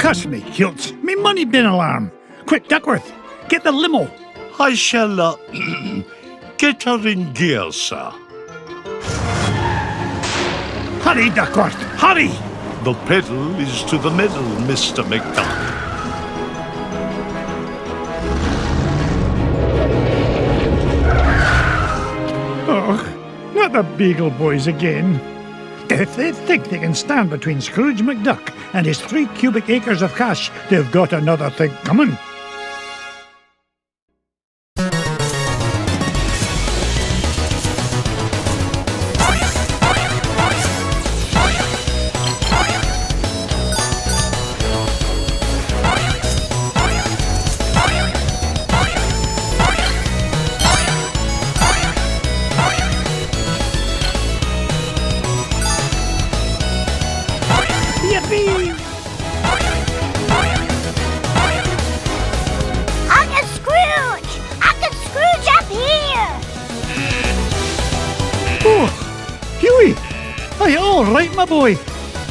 Cuss me, kilts. Me money bin alarm. Quick, Duckworth, get the limo. I shall, get her in gear, sir. Hurry, Duckworth, hurry! The pedal is to the metal, Mr. McDuck. Oh, not the Beagle Boys again. If they think they can stand between Scrooge McDuck and his 3 cubic acres of cash, they've got another thing coming. Yippee! Uncle Scrooge! Uncle Scrooge up here! Oh, Huey! Are you all right, my boy?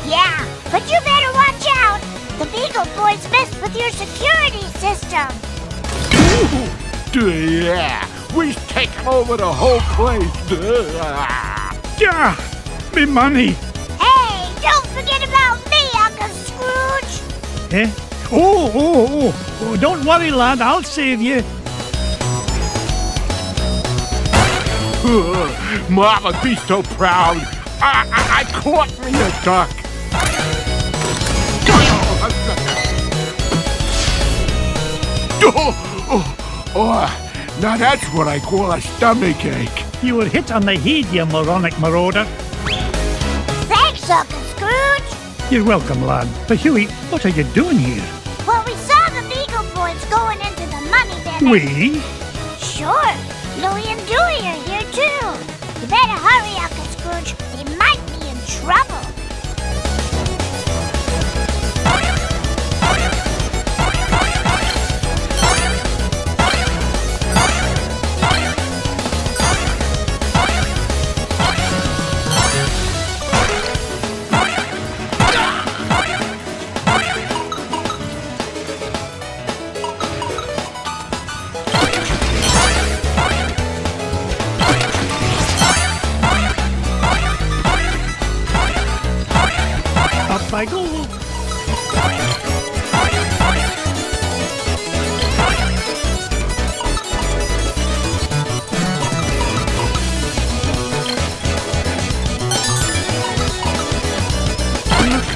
Yeah, but you better watch out! The Beagle Boys messed with your security system! Yeah, we've taken over the whole place. Yeah, me money. Hey, don't forget about me, Uncle Scrooge! Eh? Oh, don't worry, lad, I'll save you. Mama, be so proud. I caught me a duck. Now that's what I call a stomach ache. You were hit on the head, you moronic marauder. Thanks, Uncle Scrooge! You're welcome, lad. But Huey, what are you doing here? Well, we saw the Beagle Boys going into the money bin. We? Sure, Louie and Dewey are here too. You better hurry, Uncle Scrooge. They might be in trouble. Up I go.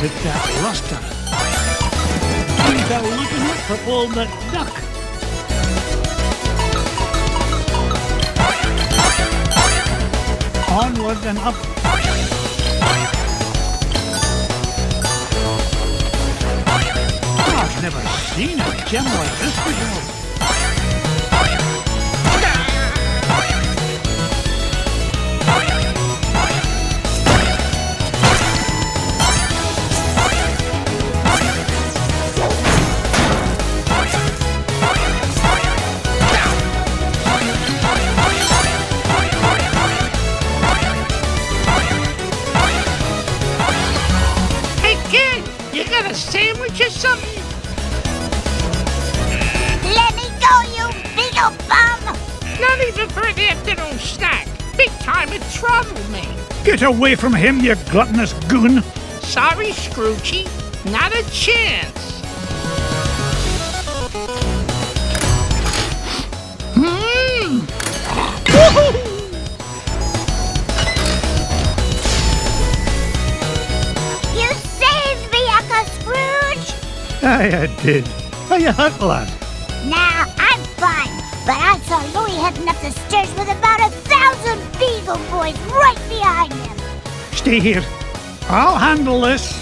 Look at that luster. He's a looking up for old McDuck. Onward and up. I've never seen a gem like this before. Hey kid, you got a sandwich or something? Let me go, you Beagle bum! Not even for an afternoon snack. Big time in trouble, man. Get away from him, you gluttonous goon. Sorry, Scroogey. Not a chance. You saved me, Uncle Scrooge! Aye, I did. Are you hurt, lad? Nah, I'm fine. But I saw Louie heading up the stairs with about 1,000 Beagle Boys right behind him. Stay here. I'll handle this.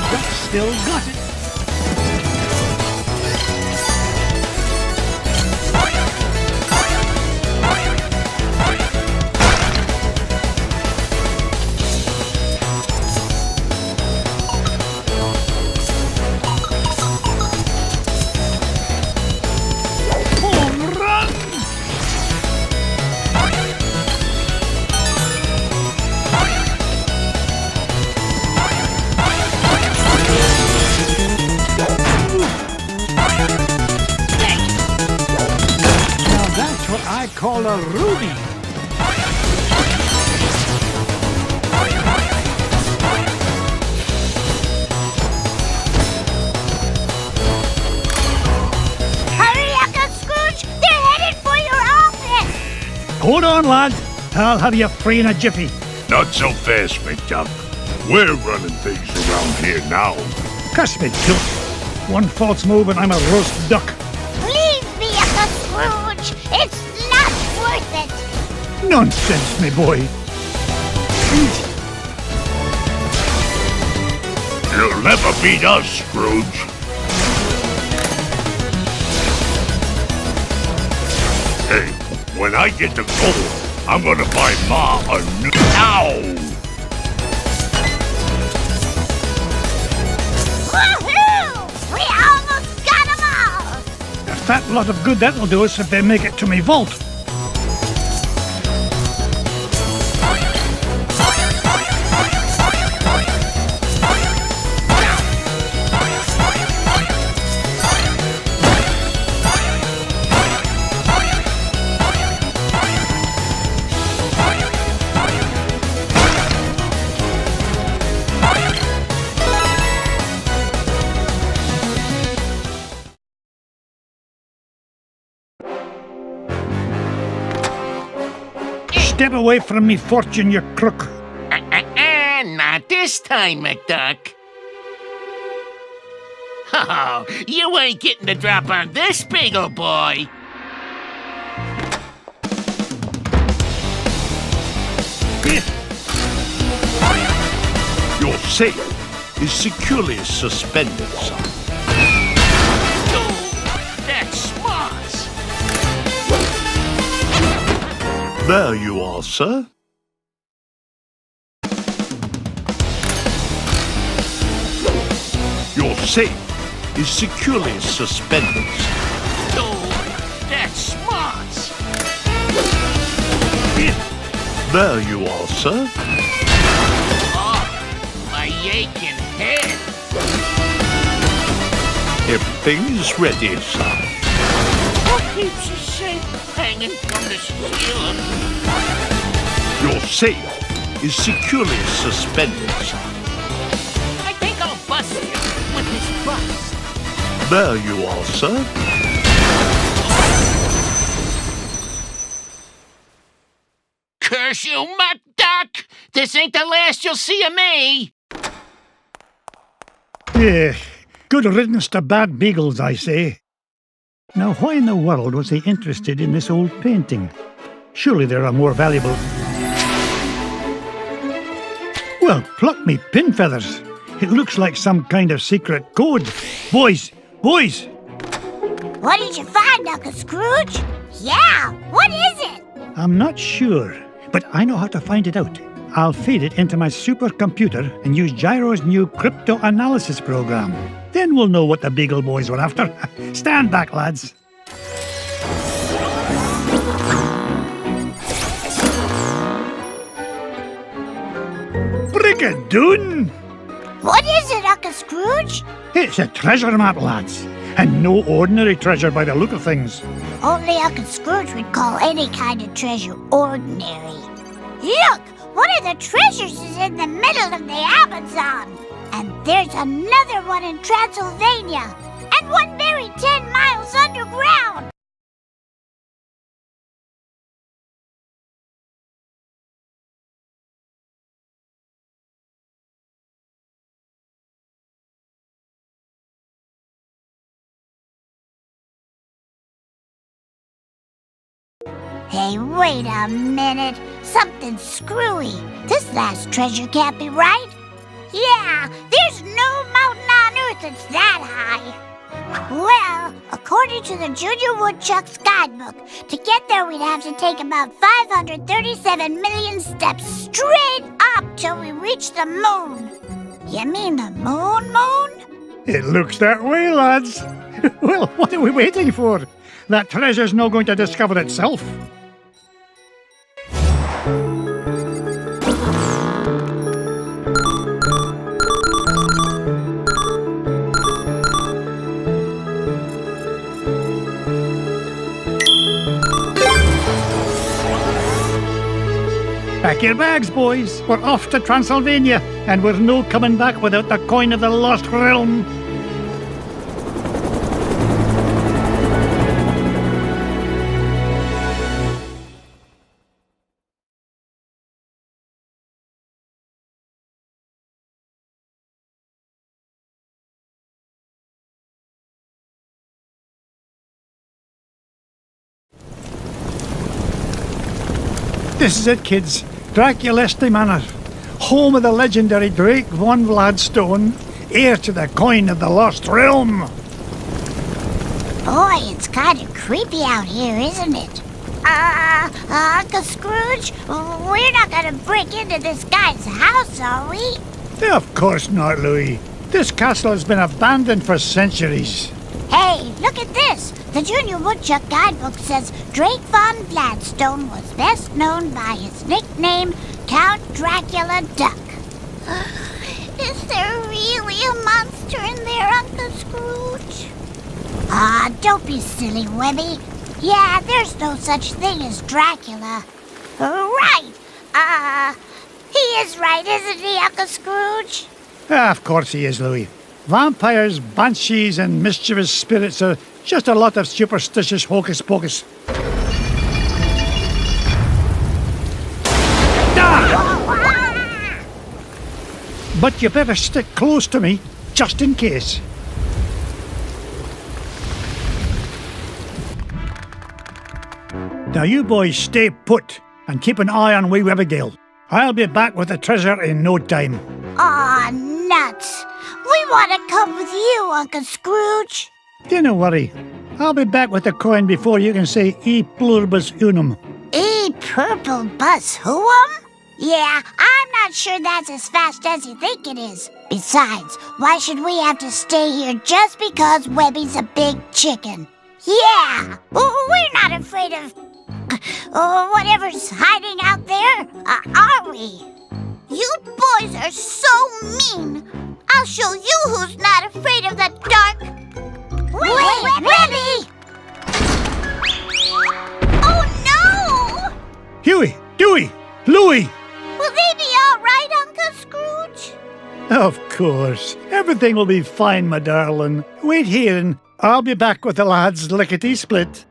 McDuck still got it. Home run! Now that's what I call a Ruby. Hurry, Uncle Scrooge! They're headed for your office! Hold on, lad. I'll have you free in a jiffy. Not so fast, McDuck. We're running things around here now. Curse me, tilt. One false move and I'm a roast duck. Leave me, Uncle Scrooge! It's not worth it! Nonsense, me boy. You'll never beat us, Scrooge. Hey, when I get to gold, I'm gonna buy Ma a new... Ow! Woohoo! We almost got 'em all! A fat lot of good that'll do us if they make it to me vault. Step away from me, fortune, you crook. Not this time, McDuck. Oh, you ain't getting the drop on this Beagle boy. Your safe is securely suspended, son. Oh, that's smart. There you are, sir. Your safe is securely suspended, sir. Oh, that's smart. There you are, sir. Oh, my aching head. Everything's ready, sir. What keeps you safe hanging from the ceiling? Your safe is securely suspended, sir. I think I'll bust you with this bus. There you are, sir. Curse you, McDuck! This ain't the last you'll see of me! Yeah, good riddance to bad beagles, I say. Now, why in the world was he interested in this old painting? Surely there are more valuable... Well, pluck me pin feathers. It looks like some kind of secret code. Boys! Boys! What did you find, Uncle Scrooge? Yeah, what is it? I'm not sure, but I know how to find it out. I'll feed it into my supercomputer and use Gyro's new crypto analysis program. Then we'll know what the Beagle Boys were after. Stand back, lads. Brigadoon! What is it, Uncle Scrooge? It's a treasure map, lads. And no ordinary treasure by the look of things. Only Uncle Scrooge would call any kind of treasure ordinary. Look! One of the treasures is in the middle of the Amazon. And there's another one in Transylvania. And one buried 10 miles underground. Hey, wait a minute. Something's screwy. This last treasure can't be right. Yeah, there's no course it's that high. Well, according to the Junior Woodchuck's guidebook, to get there we'd have to take about 537 million steps straight up till we reach the moon. You mean the moon? It looks that way, lads. Well, what are we waiting for? That treasure's not going to discover itself. Pack your bags, boys. We're off to Transylvania, and we're no coming back without the coin of the lost realm. This is it, kids. Draculesti Manor, home of the legendary Drake von Vladstone, heir to the coin of the lost realm. Boy, it's kind of creepy out here, isn't it? Uncle Scrooge, we're not gonna break into this guy's house, are we? Of course not, Louis. This castle has been abandoned for centuries. Hey, look at this. The Junior Woodchuck guidebook says Drake von Gladstone was best known by his nickname, Count Dracula Duck. Is there really a monster in there, Uncle Scrooge? Don't be silly, Webby. Yeah, there's no such thing as Dracula. Right. He is right, isn't he, Uncle Scrooge? Of course he is, Louis. Vampires, banshees, and mischievous spirits are just a lot of superstitious hocus-pocus. But you better stick close to me, just in case. Now you boys stay put and keep an eye on wee Webbigale. I'll be back with the treasure in no time. Aw, nuts. We want to come with you, Uncle Scrooge. Don't worry. I'll be back with the coin before you can say e pluribus unum. E purple bus who'um? Yeah, I'm not sure that's as fast as you think it is. Besides, why should we have to stay here just because Webby's a big chicken? Yeah, we're not afraid of whatever's hiding out there, are we? You boys are so mean. I'll show you who's not afraid of the dark. Wait, Webby! Oh, no! Huey, Dewey, Louie! Will they be all right, Uncle Scrooge? Of course. Everything will be fine, my darling. Wait here and I'll be back with the lads lickety-split.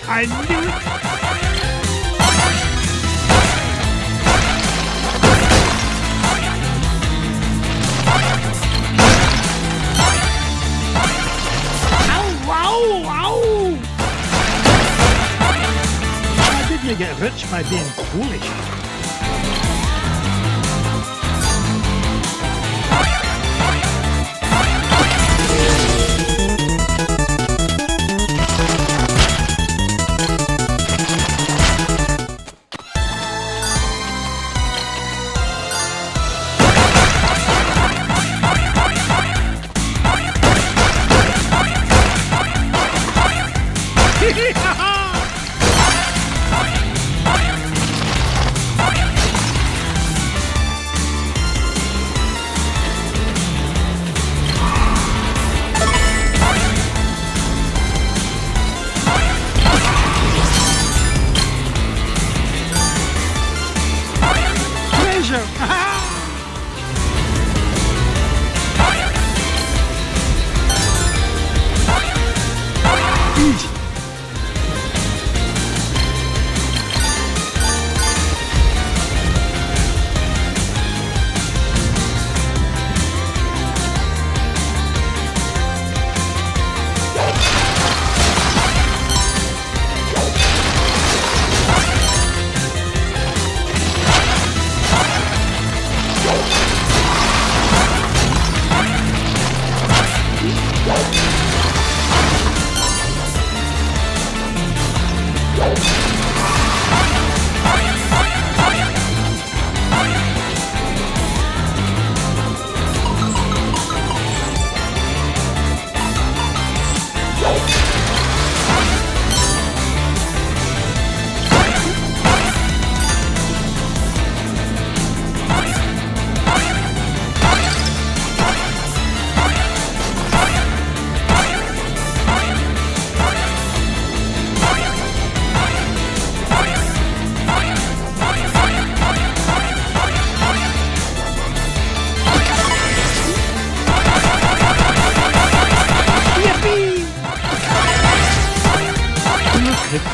I knew it! Ow, ow, ow! Why didn't you get rich by being foolish?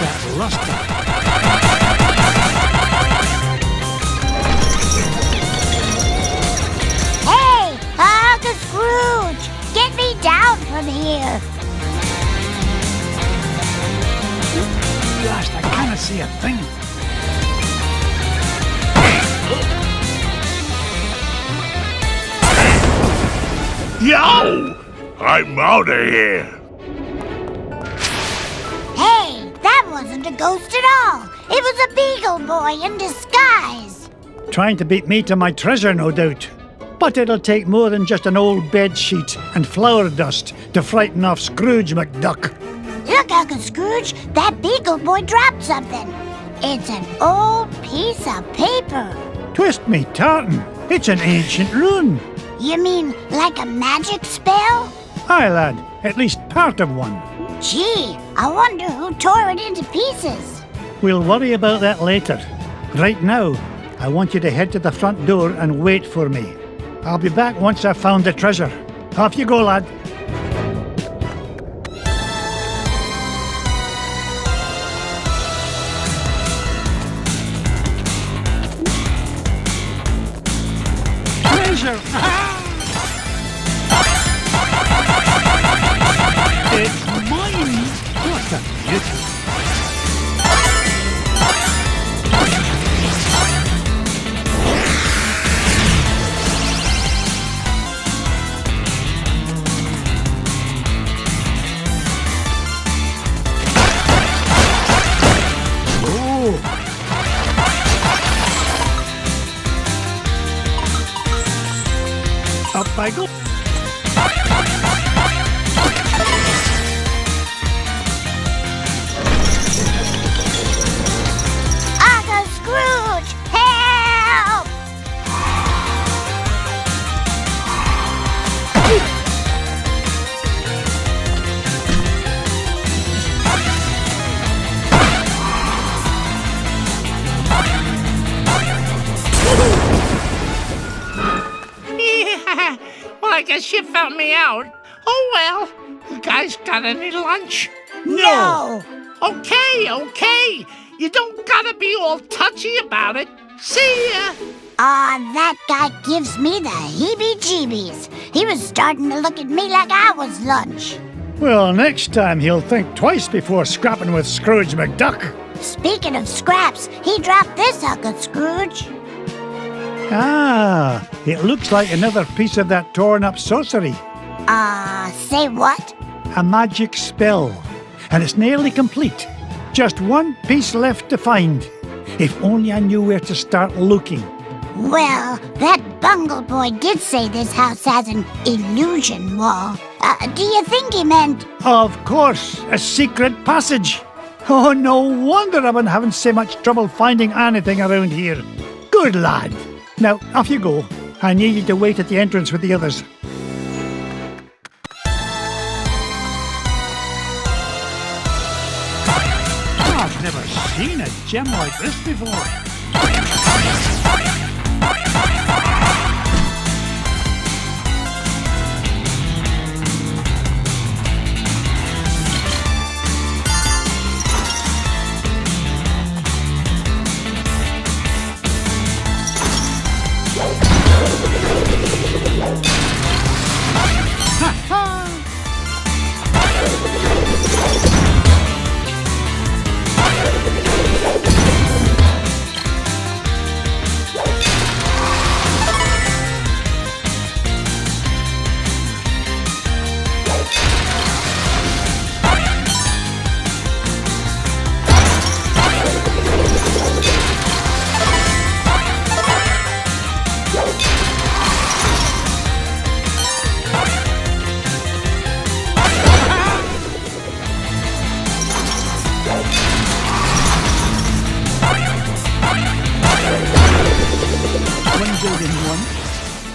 that luster. Hey, Uncle Scrooge! Get me down from here! Blast, I cannot see a thing. Yo! I'm out of here. Hey, that wasn't a ghost at all! It was a beagle boy in disguise! Trying to beat me to my treasure, no doubt. But it'll take more than just an old bed sheet and flour dust to frighten off Scrooge McDuck. Look, Uncle Scrooge, that beagle boy dropped something. It's an old piece of paper. Twist me tartan, it's an ancient rune. You mean like a magic spell? Aye, lad, at least part of one. Gee, I wonder who tore it into pieces. We'll worry about that later. Right now, I want you to head to the front door and wait for me. I'll be back once I've found the treasure. Off you go, lad. Treasure! It's mine! What a beauty! Up I go. Uncle Scrooge, help! Yeah, well, I guess you found me out. Oh, well. You guys got any lunch? No! Okay. You don't gotta be all touchy about it. See ya. That guy gives me the heebie-jeebies. He was starting to look at me like I was lunch. Well, next time he'll think twice before scrapping with Scrooge McDuck. Speaking of scraps, he dropped this, Uncle Scrooge. Ah, it looks like another piece of that torn-up sorcery. Say what? A magic spell. And it's nearly complete. Just one piece left to find. If only I knew where to start looking. Well, that bungle boy did say this house has an illusion wall. Do you think he meant... Of course, a secret passage. Oh, no wonder I've been having so much trouble finding anything around here. Good lad. Now, off you go. I need you to wait at the entrance with the others. I've never seen a gem like this before.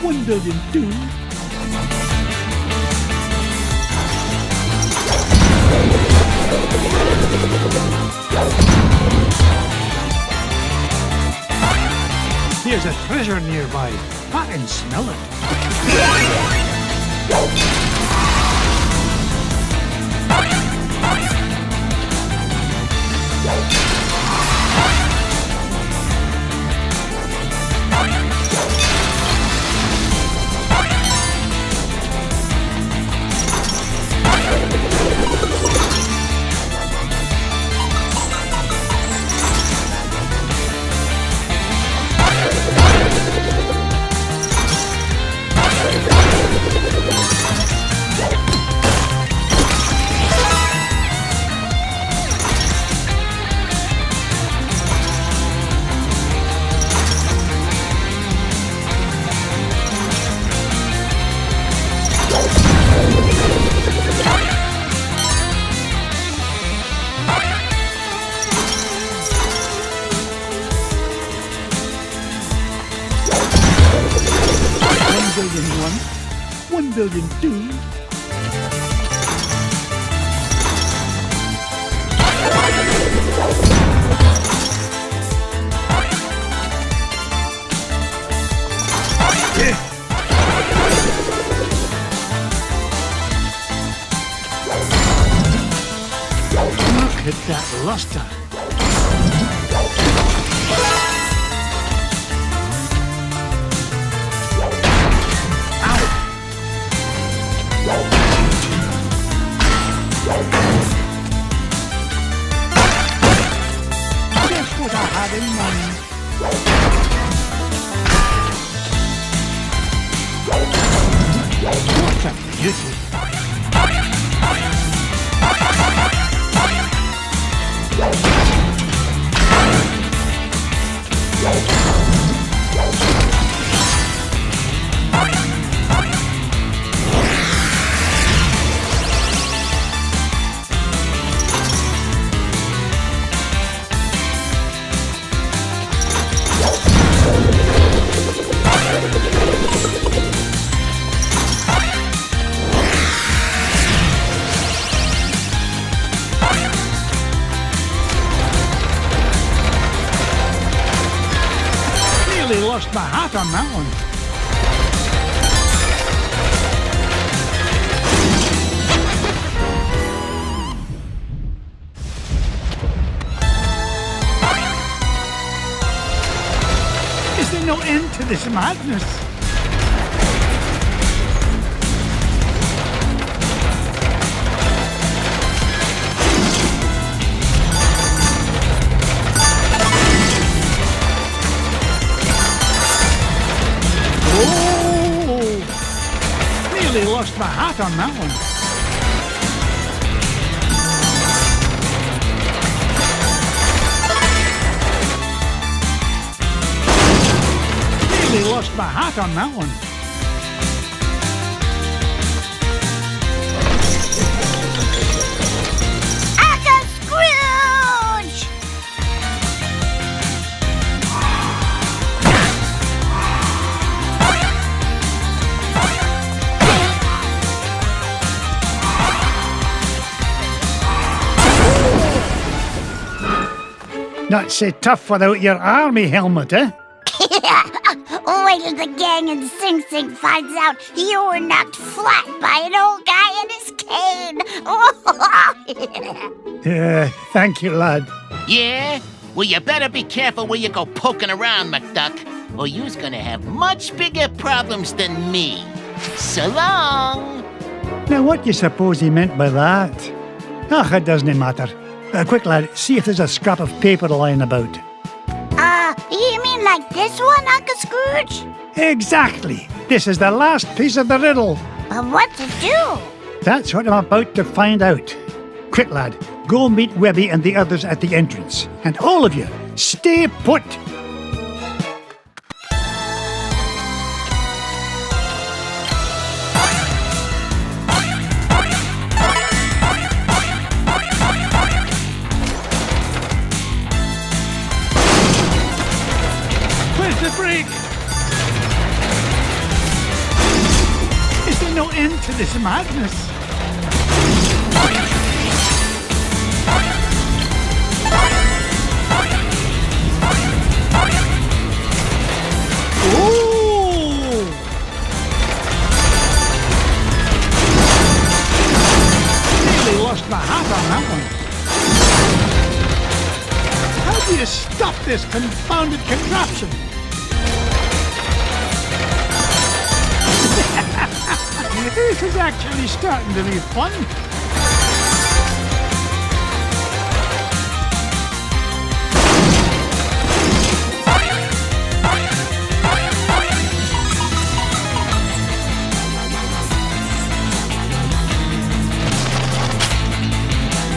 One building two. There's a treasure nearby. I can smell it. billion too. Look at that luster. Just what I had in mind. What a beauty. Nearly lost my hat on that one. Is there no end to this madness? Nearly lost my hat on that one. Nearly lost my hat on that one. Uncle Scrooge! Not so tough without your army helmet, eh? Wait till the gang in Sing Sing finds out you were knocked flat by an old guy in his cane. Thank you, lad. Yeah? Well, you better be careful where you go poking around, McDuck, or you's gonna have much bigger problems than me. So long! Now, what do you suppose he meant by that? Ach, it doesn't matter. Quick, lad, see if there's a scrap of paper lying about. You mean like this one, Uncle Scrooge? Exactly. This is the last piece of the riddle. But what to do? That's what I'm about to find out. Quick, lad, go meet Webby and the others at the entrance. And all of you, stay put. Where's the break? Is there no end to this madness? Ooh! Nearly lost my hat on that one. How do you stop this confounded contraption? This is actually starting to be fun.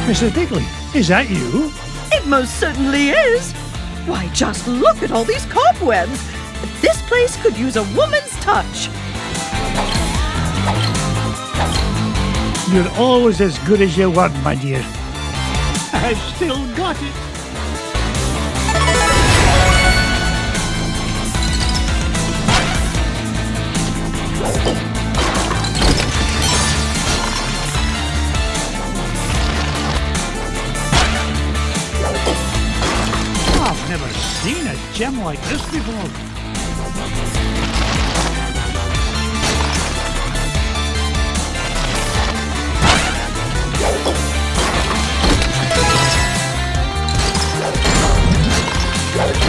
Mrs. Bigley, is that you? It most certainly is. Why, just look at all these cobwebs. This place could use a woman's touch. You're always as good as your word, my dear. I've still got it. gem like this before.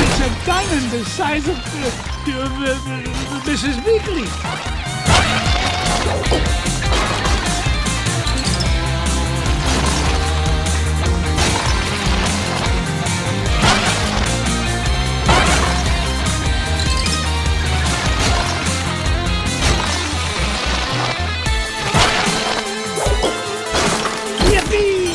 It's a diamond the size of Mrs. Weekly. Yippee!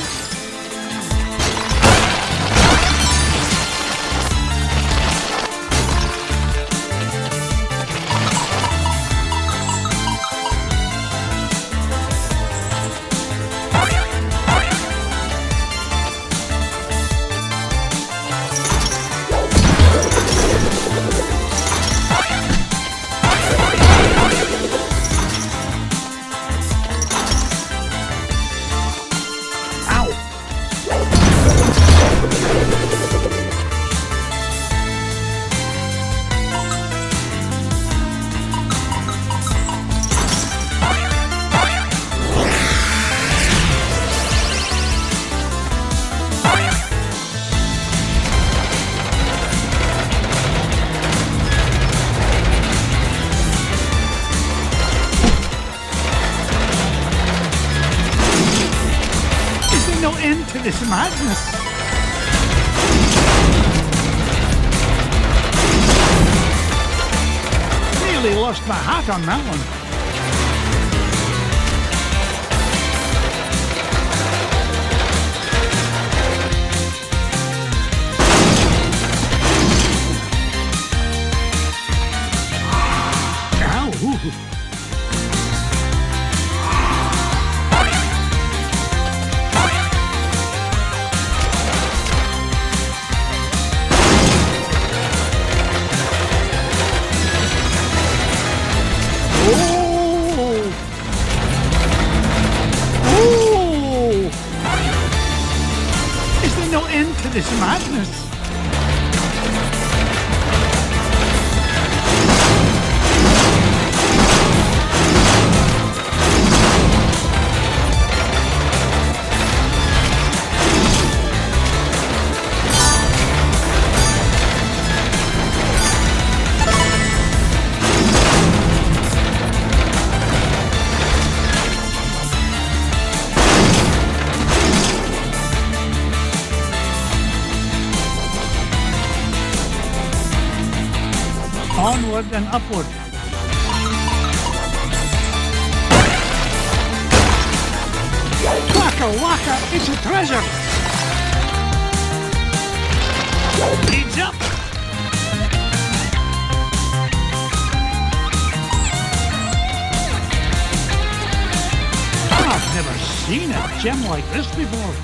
No end to this madness. Nearly lost my hat on that one. Ow. Is there no end to this madness? Onward and upward. Waka waka, it's a treasure! Leads up! I've never seen a gem like this before.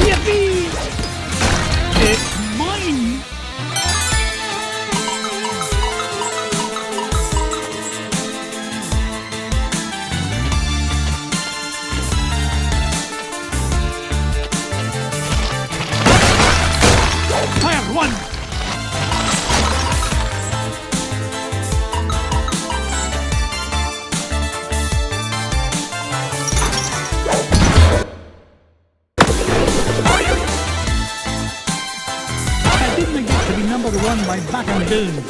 Yippee! It's mine! Fire one! Number one by back and doon.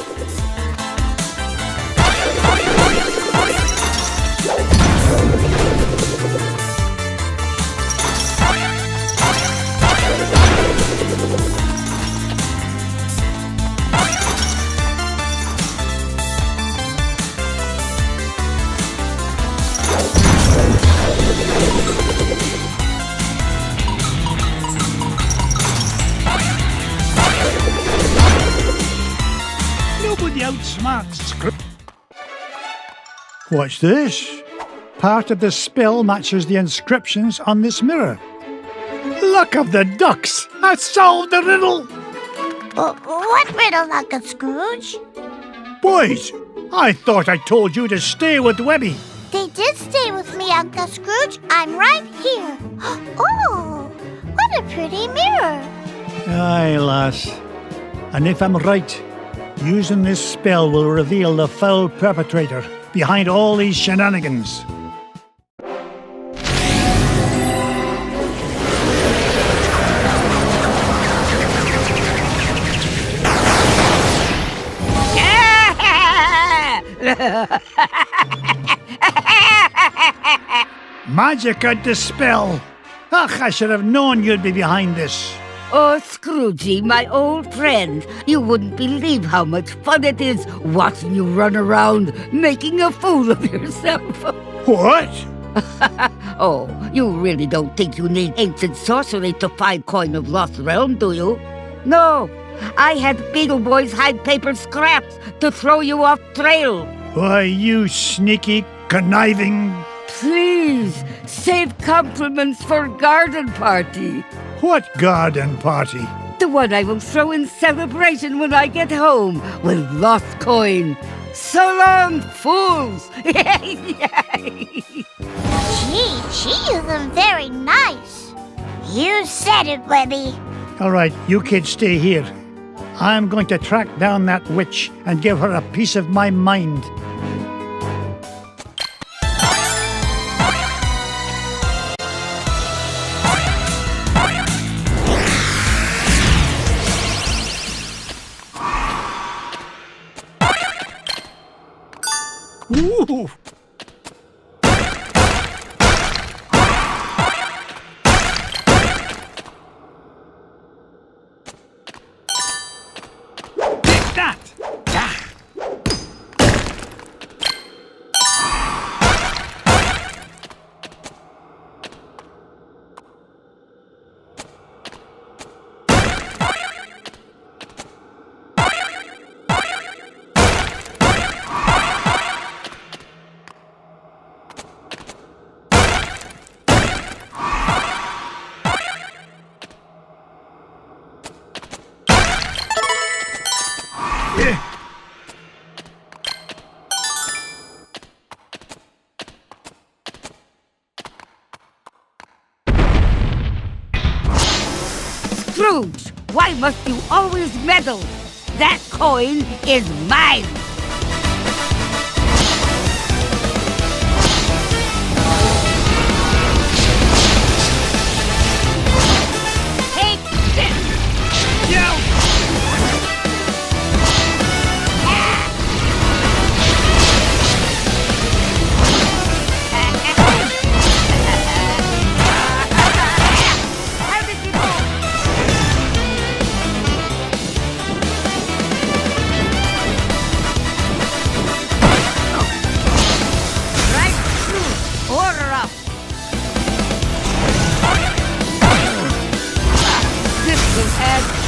Nobody outsmarts script. Watch this. Part of the spell matches the inscriptions on this mirror. Luck of the ducks! I solved the riddle! What riddle, Uncle Scrooge? Boys, I thought I told you to stay with Webby. Did did stay with me, Uncle Scrooge. I'm right here. Oh, what a pretty mirror. Aye, lass. And if I'm right, using this spell will reveal the foul perpetrator behind all these shenanigans. Magic and dispel. Ach, I should have known you'd be behind this. Oh, Scroogey, my old friend, you wouldn't believe how much fun it is watching you run around making a fool of yourself. What? Oh, you really don't think you need ancient sorcery to find Coin of Lost Realm, do you? No, I had Beetle Boys hide paper scraps to throw you off trail. Why, you sneaky, conniving... Please, save compliments for garden party. What garden party? The one I will throw in celebration when I get home with lost coin. So long, fools! Gee, she isn't very nice. You said it, Webby. All right, you kids stay here. I'm going to track down that witch and give her a piece of my mind. Ooh. Take that! Scrooge, why must you always meddle? That coin is mine! Take this!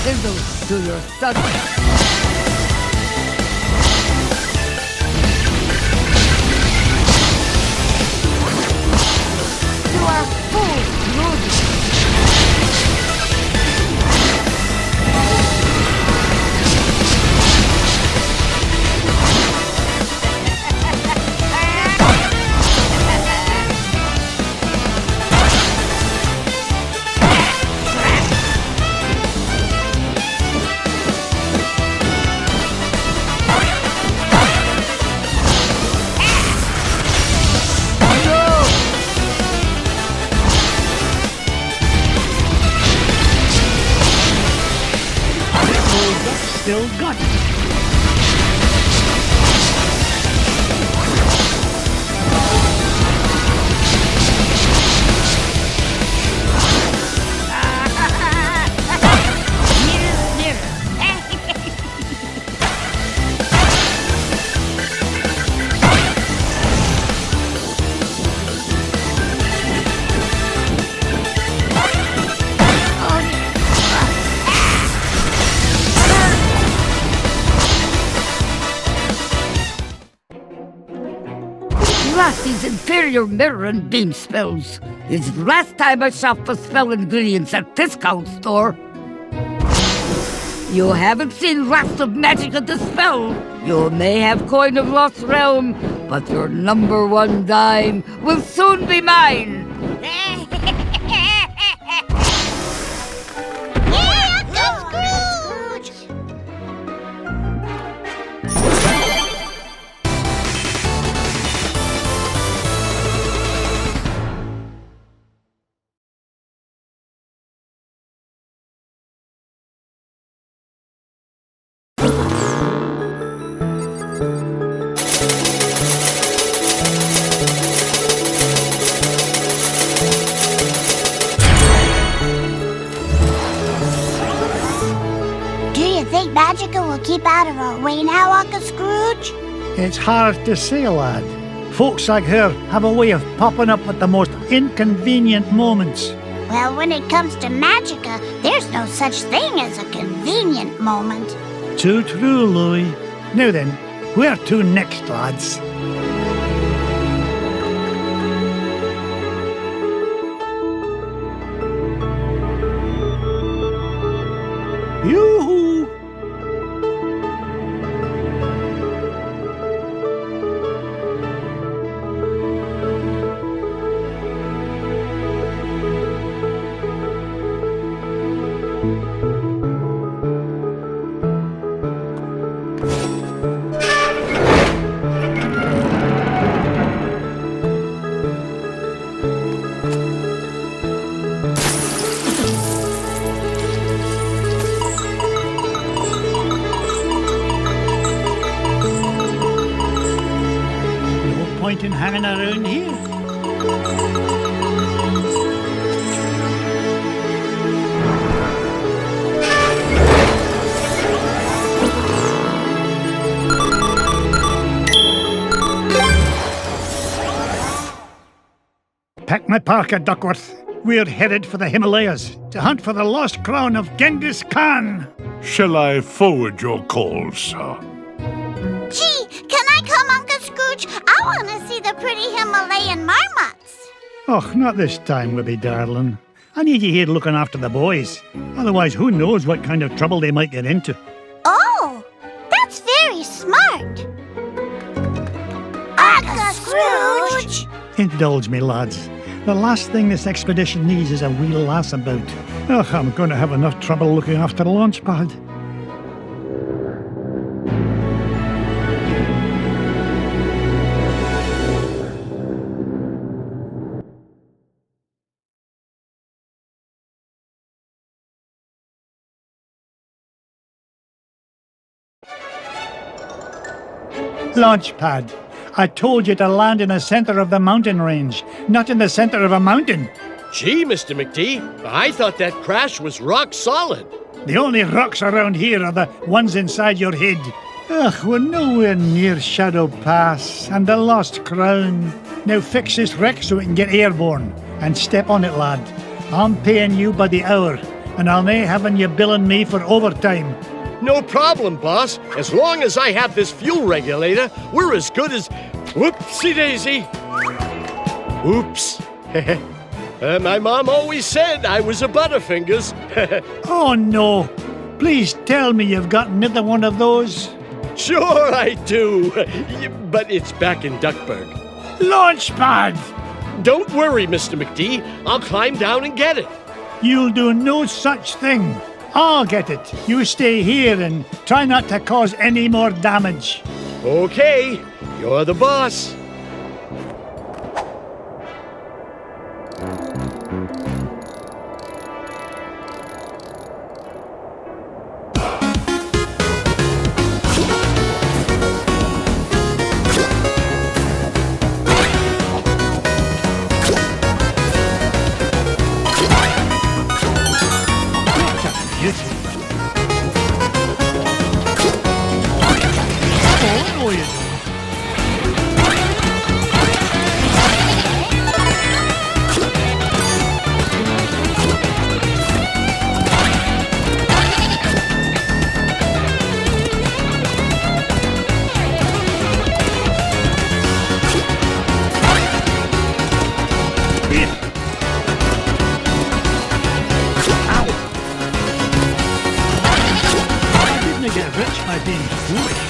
Sizzle to your son. You are full, Rudy. Still got it. These inferior mirror and beam spells. It's the last time I shop for spell ingredients at discount store. You haven't seen lots of magic of the spell. You may have Coin of Lost Realm, but your number one dime will soon be mine. Yeah, Uncle Scrooge! Do you think Magica will keep out of our way now, Uncle Scrooge? It's hard to say, lad. Folks like her have a way of popping up at the most inconvenient moments. Well, when it comes to Magica, there's no such thing as a convenient moment. Too true, Louis. Now then, where to next, lads? Yoo-hoo! No point in hanging around here. Pack my parka, Duckworth. We're headed for the Himalayas to hunt for the lost crown of Genghis Khan. Shall I forward your call, sir? Gee, can I come, Uncle Scrooge? I want to see the pretty Himalayan marmots. Oh, not this time, Wibby darling. I need you here looking after the boys. Otherwise, who knows what kind of trouble they might get into. Oh, that's very smart. Uncle Scrooge! Indulge me, lads. The last thing this expedition needs is a wee lass about. Oh, I'm going to have enough trouble looking after the launch pad. Launch pad. I told you to land in the center of the mountain range, not in the center of a mountain. Gee, Mr. McD, I thought that crash was rock solid. The only rocks around here are the ones inside your head. Ugh, we're nowhere near Shadow Pass and the Lost Crown. Now fix this wreck so we can get airborne. And step on it, lad. I'm paying you by the hour, and I'll nae having you billing me for overtime. No problem, boss. As long as I have this fuel regulator, we're as good as... Whoopsie daisy. Oops. My mom always said I was a Butterfingers. Oh no! Please tell me you've got another one of those. Sure I do. But it's back in Duckburg. Launchpad! Don't worry, Mr. McD. I'll climb down and get it. You'll do no such thing. I'll get it. You stay here and try not to cause any more damage. Okay, you're the boss. Get rich by being foolish.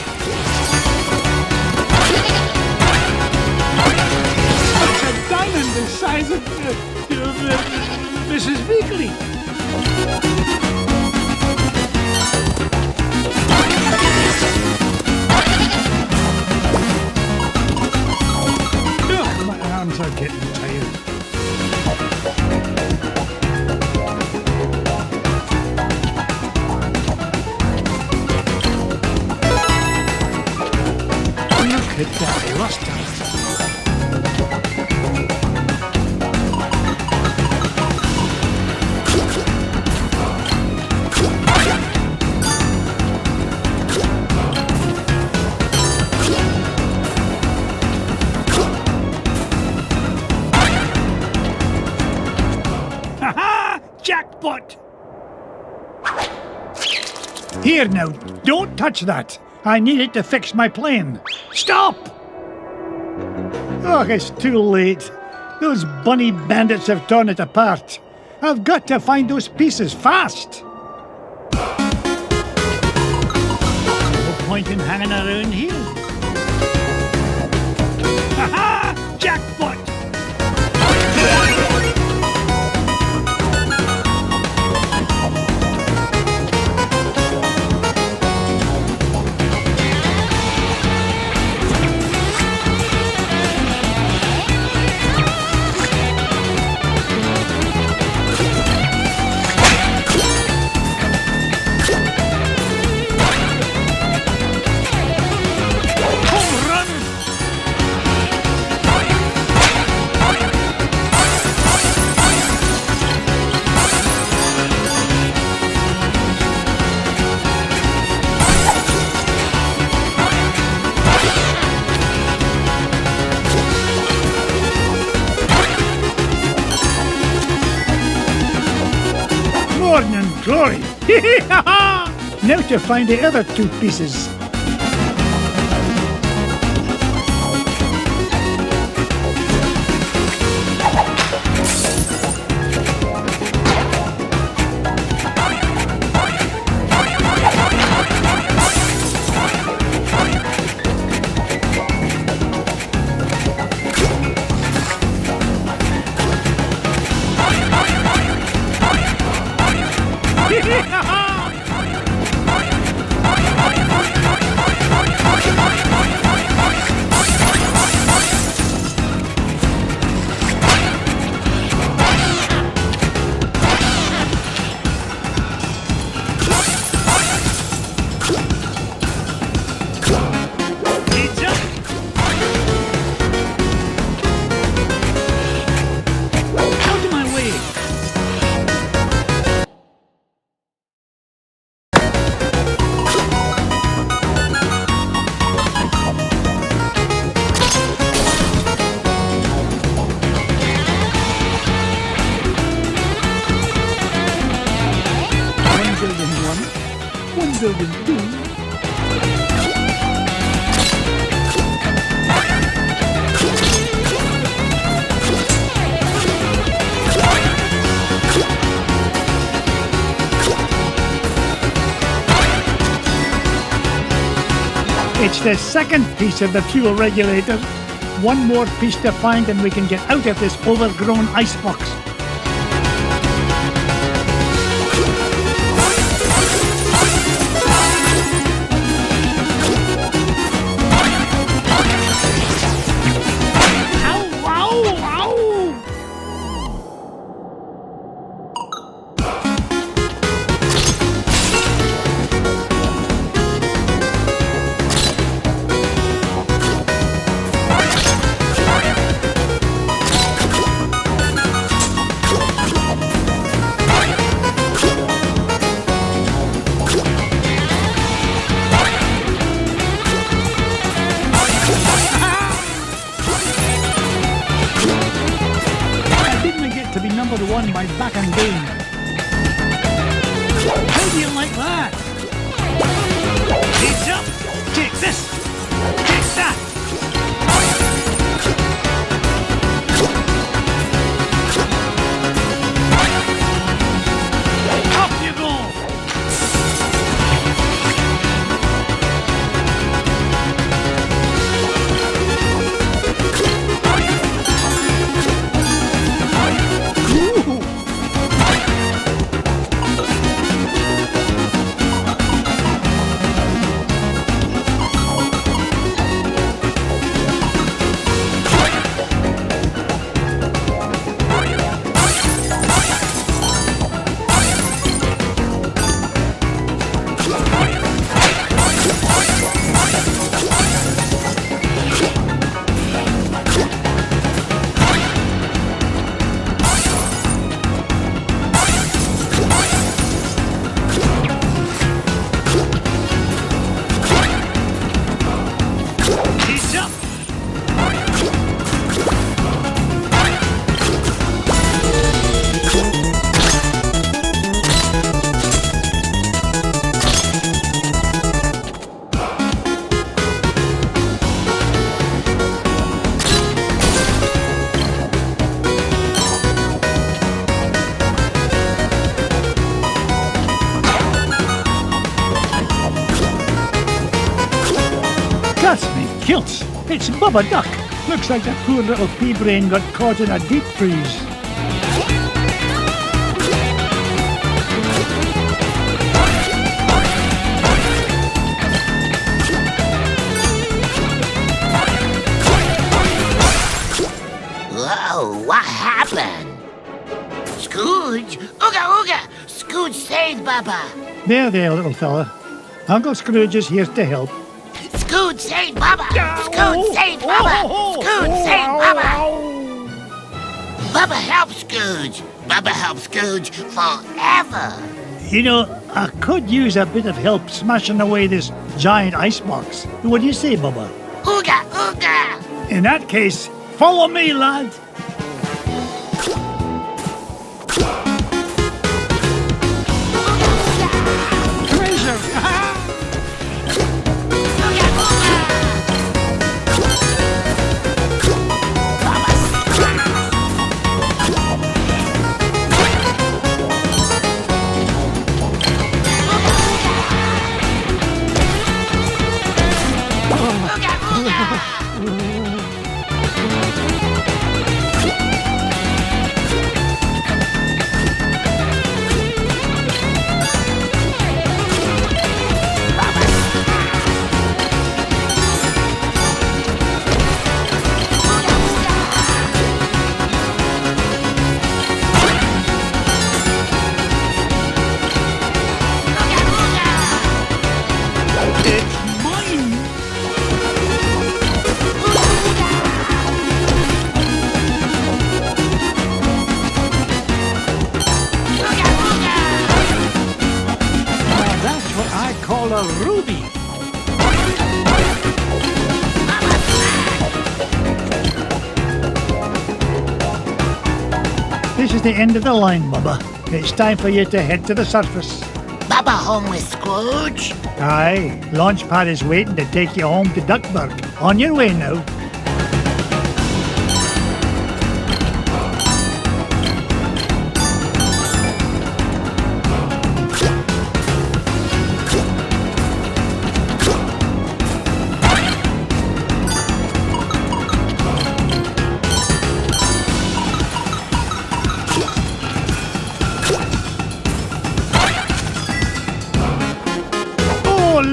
size of Mrs. Weekly. Ugh, my arms are getting tired. Look at that luster. Ha-ha! Jackpot! Here now, don't touch that. I need it to fix my plane. Stop! Oh, it's too late. Those bunny bandits have torn it apart. I've got to find those pieces fast. No point in hanging around here. Ha-ha! Jackpot! Home run! Morning glory! Now to find the other two pieces. Out of my way! One building two. It's the second piece of the fuel regulator. One more piece to find and we can get out of this overgrown icebox. Ow, ow, ow! I didn't get to be number one by back and game. How do you like that? Heads up! Take this! Take that! Off you go! That's me kilts. It's Bubba Duck. Looks like that poor little pea brain got caught in a deep freeze. Whoa, what happened? Scrooge? Ooga ooga! Scrooge saved Bubba! There, little fella. Uncle Scrooge is here to help. Scrooge saved Bubba! Scrooge saved Bubba! Scrooge saved Bubba! Bubba helps Scrooge! Bubba helps Scrooge forever! You know, I could use a bit of help smashing away this giant icebox. What do you say, Bubba? Ooga ooga! In that case, follow me, lad. A ruby. This is the end of the line, Bubba. It's time for you to head to the surface. Bubba home with Scrooge? Aye, Launchpad is waiting to take you home to Duckburg. On your way now.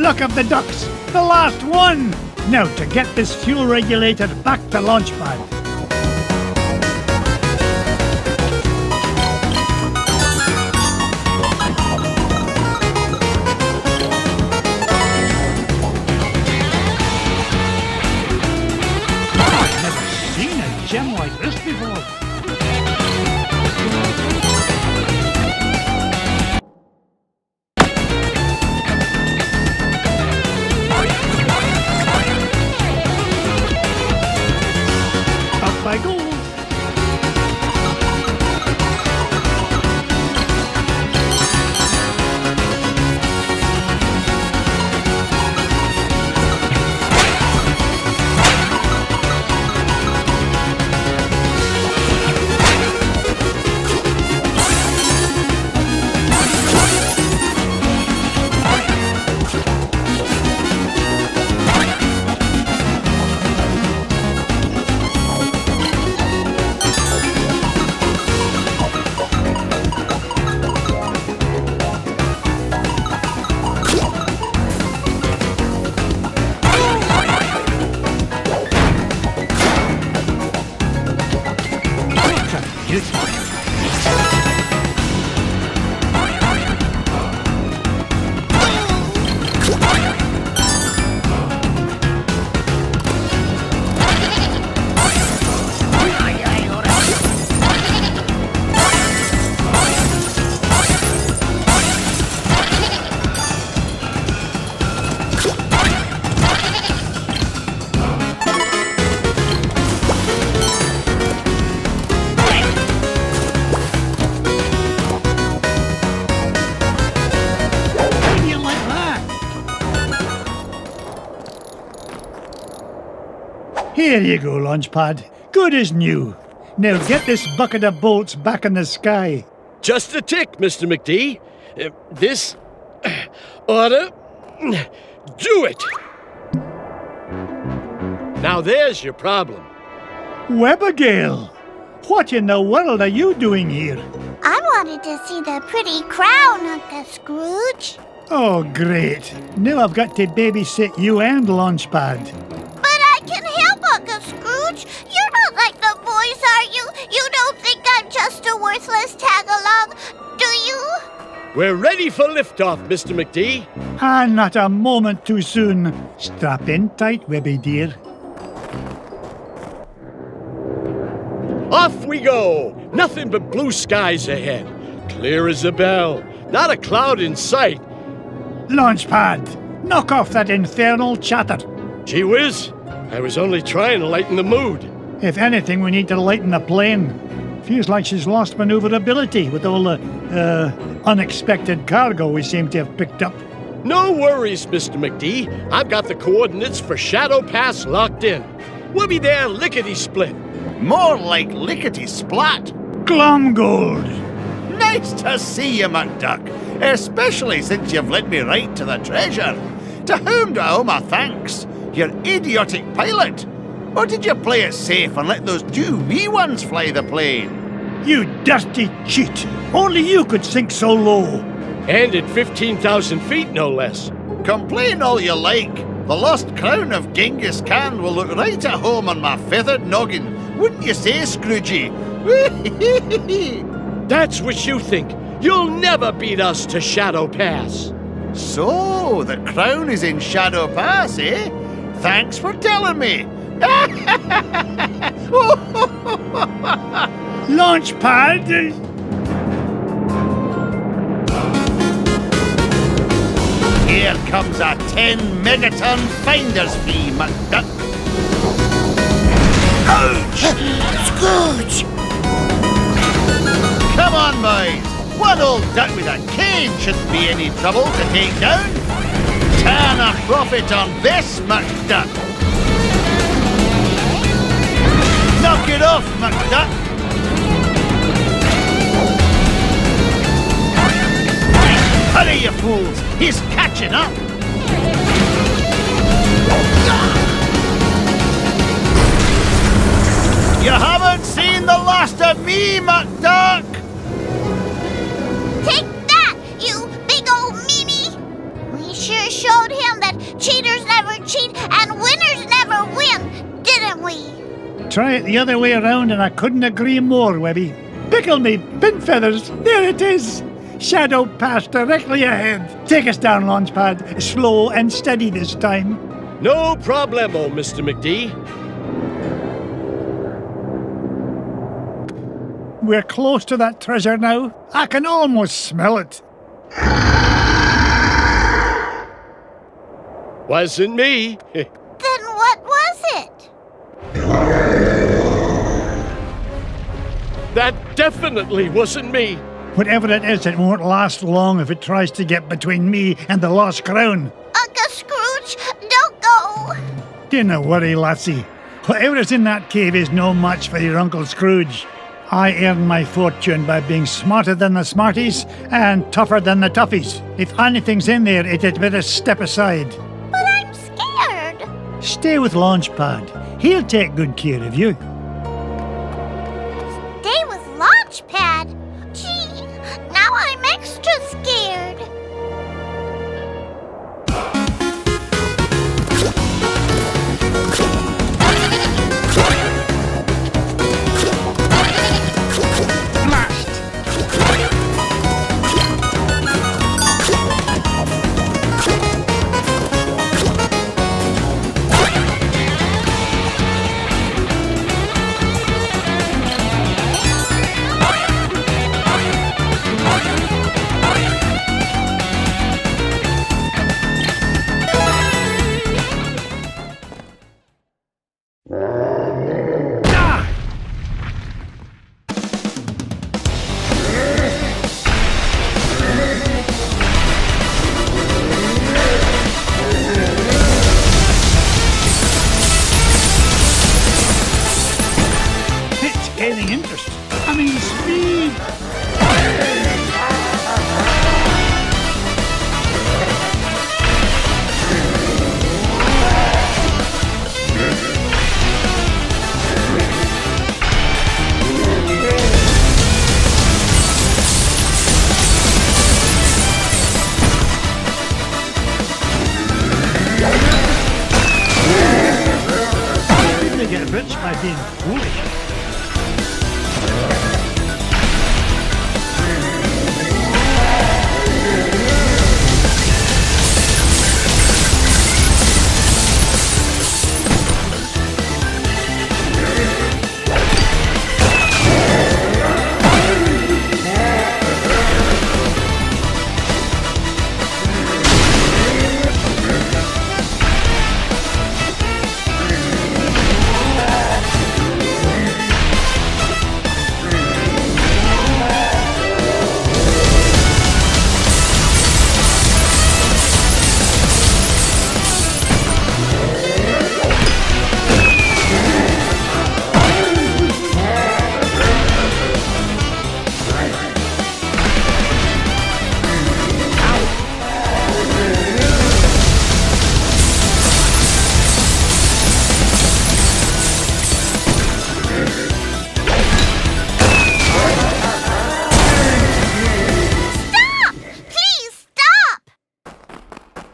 Look of the ducks! The last one! Now to get this fuel regulator back to Launchpad. I've never seen a gem like this before. I go. Here you go, Launchpad. Good as new. Now get this bucket of bolts back in the sky. Just a tick, Mr. McD. This oughta do it. Now there's your problem. Webigail, what in the world are you doing here? I wanted to see the pretty crown, Uncle Scrooge. Oh, great. Now I've got to babysit you and Launchpad. But I can help, Uncle Scrooge. You're not like the boys, are you? You don't think I'm just a worthless tag-along, do you? We're ready for liftoff, Mr. McD. And not a moment too soon. Strap in tight, Webby dear. Off we go! Nothing but blue skies ahead. Clear as a bell. Not a cloud in sight. Launchpad, knock off that infernal chatter. Gee whiz, I was only trying to lighten the mood. If anything, we need to lighten the plane. Feels like she's lost maneuverability with all the, unexpected cargo we seem to have picked up. No worries, Mr. McD. I've got the coordinates for Shadow Pass locked in. We'll be there lickety-split. More like lickety-splat. Glomgold! Nice to see you, McDuck, especially since you've led me right to the treasure. To whom do I owe my thanks? Your idiotic pilot? Or did you play it safe and let those two wee ones fly the plane? You dirty cheat! Only you could sink so low! And at 15,000 feet, no less. Complain all you like. The lost crown of Genghis Khan will look right at home on my feathered noggin. Wouldn't you say, Scroogey? That's what you think. You'll never beat us to Shadow Pass. So, the crown is in Shadow Pass, eh? Thanks for telling me. Launchpad! Here comes a 10 megaton finder's fee, McDuck. Ouch! Scrooge! Come on, boys. One old duck with a cane shouldn't be any trouble to take down. Turn a profit on this, McDuck. Knock it off, McDuck. Hurry, you fools. He's catching up. You haven't seen the last of me, McDuck! Take that, you big old meanie! We sure showed him that cheaters never cheat and winners never win, didn't we? Try it the other way around and I couldn't agree more, Webby. Pickle me, pin feathers, there it is! Shadow Pass directly ahead. Take us down, Launchpad. Slow and steady this time. No problemo, Mr. McD. We're close to that treasure now. I can almost smell it. Wasn't me. Then what was it? That definitely wasn't me. Whatever it is, it won't last long if it tries to get between me and the lost crown. Uncle Scrooge, don't go! Dinna worry, lassie. Whatever is in that cave is no match for your Uncle Scrooge. I earned my fortune by being smarter than the smarties and tougher than the toughies. If anything's in there, it had better step aside. But I'm scared. Stay with Launchpad. He'll take good care of you. Stay with Launchpad? Gee, now I'm extra scared. rich by being foolish.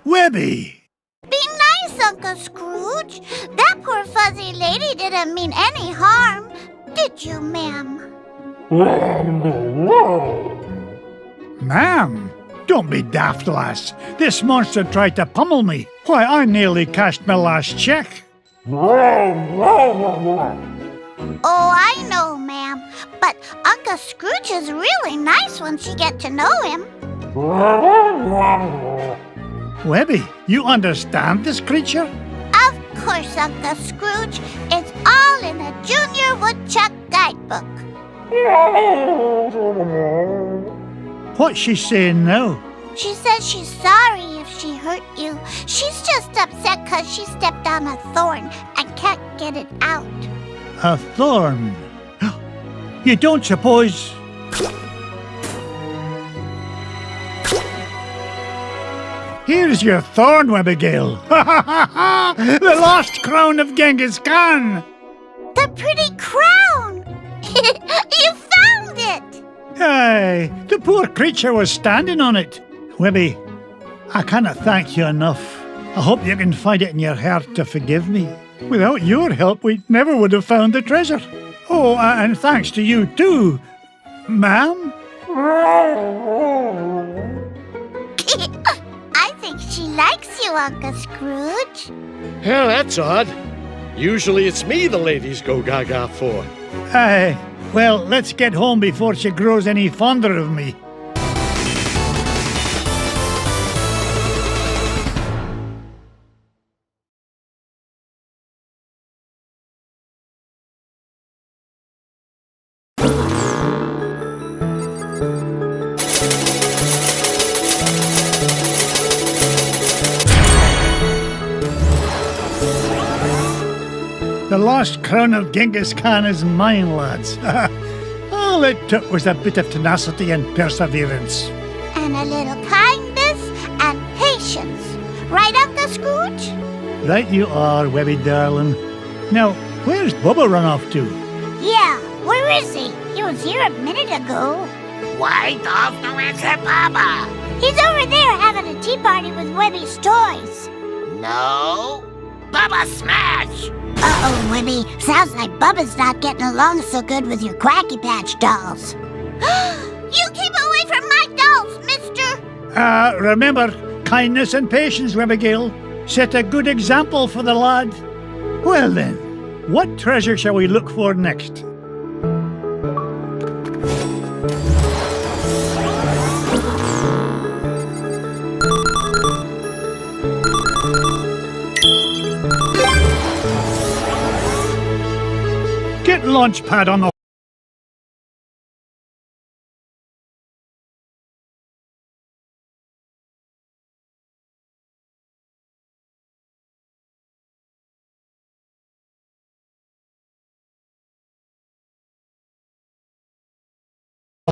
Webby! Be nice, Uncle Scrooge. That poor fuzzy lady didn't mean any harm. Did you, ma'am? Ma'am, don't be daft, lass. This monster tried to pummel me. Why, I nearly cashed my last check. Oh, I know, ma'am. But Uncle Scrooge is really nice once you get to know him. Webby, you understand this creature? Of course, Uncle Scrooge. It's all in the Junior Woodchuck Guidebook. What's she saying now? She says she's sorry if she hurt you. She's just upset because she stepped on a thorn and can't get it out. A thorn? You don't suppose... Here's your thorn, Abigail. The lost crown of Genghis Khan. The pretty crown! You found it! Aye, the poor creature was standing on it. Webby, I cannot thank you enough. I hope you can find it in your heart to forgive me. Without your help, we never would have found the treasure. Oh, and thanks to you too, ma'am. I think she likes you, Uncle Scrooge. Well, that's odd. Usually it's me the ladies go gaga for. Aye, well, let's get home before she grows any fonder of me. The lost crown of Genghis Khan is mine, lads. All it took was a bit of tenacity and perseverance. And a little kindness and patience. Right, Uncle Scrooge? Right you are, Webby darling. Now, where's Bubba run off to? Yeah, where is he? He was here a minute ago. Why don't you answer Baba? He's over there having a tea party with Webby's toys. No. Baba smash! Uh-oh, Webby. Sounds like Bubba's not getting along so good with your Quacky Patch dolls. You keep away from my dolls, mister! Remember, kindness and patience, Abigail. Set a good example for the lad. Well then, what treasure shall we look for next? Get Launchpad on the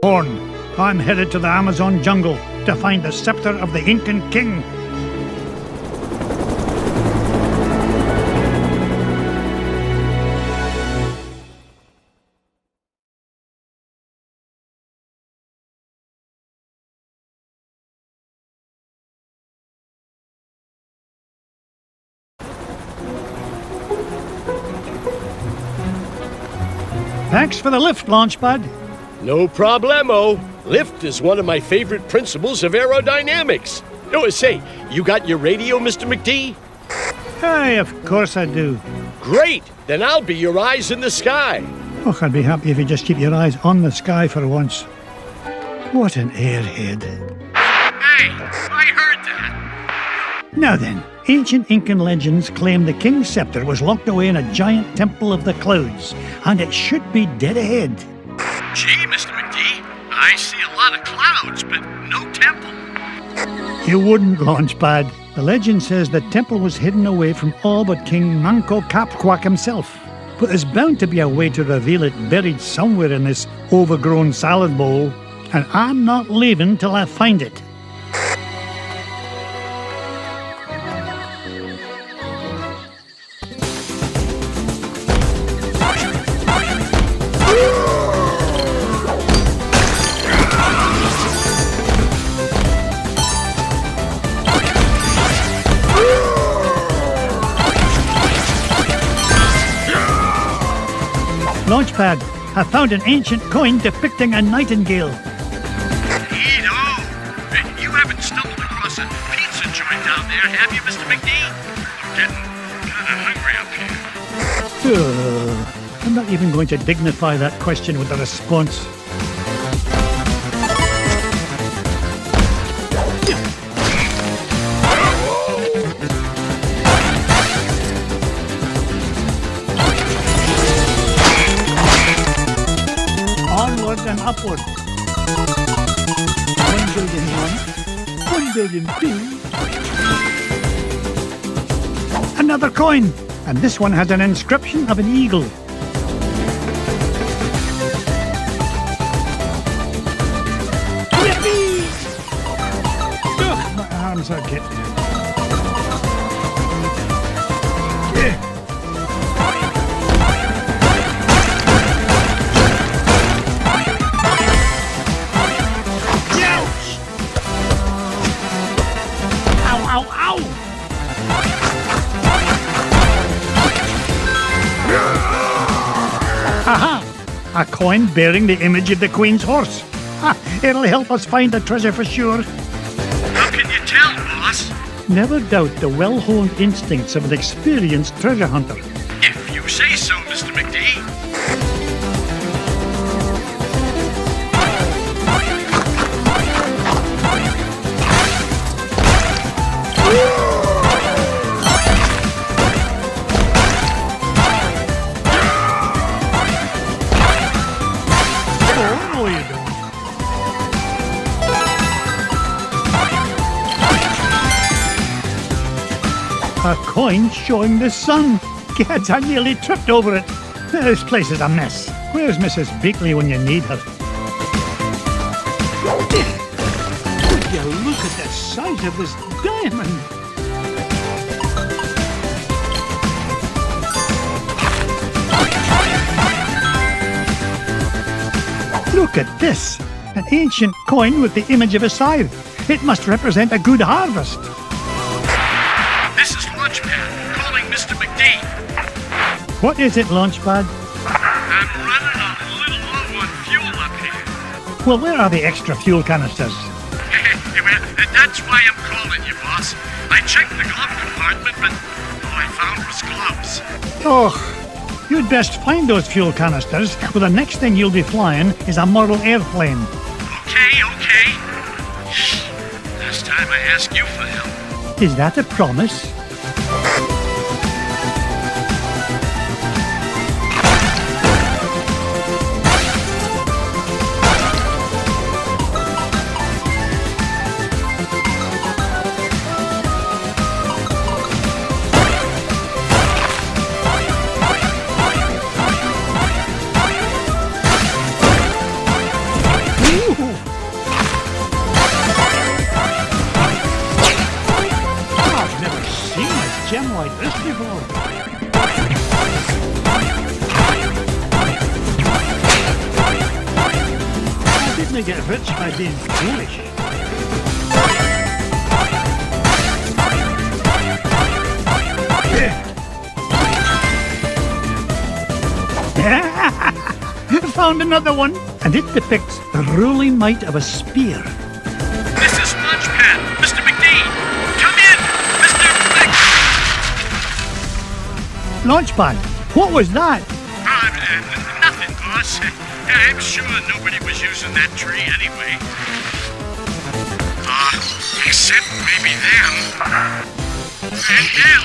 horn. I'm headed to the Amazon jungle to find the scepter of the Incan king. Thanks for the lift, Launchpad. No problemo. Lift is one of my favorite principles of aerodynamics. Oh, say, you got your radio, Mr. McD? Aye, of course I do. Great! Then I'll be your eyes in the sky. Oh, I'd be happy if you just keep your eyes on the sky for once. What an airhead. Hey, I heard that. Now then, ancient Incan legends claim the king's scepter was locked away in a giant temple of the clouds, and it should be dead ahead. Gee, Mr. McD, I see a lot of clouds, but no temple. You wouldn't, Launchpad. The legend says the temple was hidden away from all but King Manco Capquack himself. But there's bound to be a way to reveal it buried somewhere in this overgrown salad bowl, and I'm not leaving till I find it. Launchpad, I found an ancient coin depicting a nightingale. Neato. You haven't stumbled across a pizza joint down there, have you, Mr. McD? I'm getting kind of hungry up here. I'm not even going to dignify that question with a response. Onward and upward. 1 billion 1 billion 2. Another coin, and this one has an inscription of an eagle. Yippee! Ugh, my arms are getting. Aha! A coin bearing the image of the Queen's horse. Ha! It'll help us find the treasure for sure. How can you tell, boss? Never doubt the well-honed instincts of an experienced treasure hunter. If you say so, Mr. McD. A coin showing the sun. Gads, I nearly tripped over it. This place is a mess. Where's Mrs. Beakley when you need her? Would you look at the size of this diamond? Look at this. An ancient coin with the image of a scythe. It must represent a good harvest. This is Launchpad, calling Mr. McD. What is it, Launchpad? I'm running a little low on fuel up here. Well, where are the extra fuel canisters? Well, that's why I'm calling you, boss. I checked the glove compartment, but all I found was gloves. Oh, you'd best find those fuel canisters, for the next thing you'll be flying is a model airplane. Okay. Last time I asked you for help. Is that a promise? Gem like this before. How didn't they get rich by being foolish? Found another one, and it depicts the ruling might of a spear. This is Launchpad. Mr. McDee! Come in! Mr. Launchpad, what was that? Nothing, boss. I'm sure nobody was using that tree anyway. Except maybe them. And them.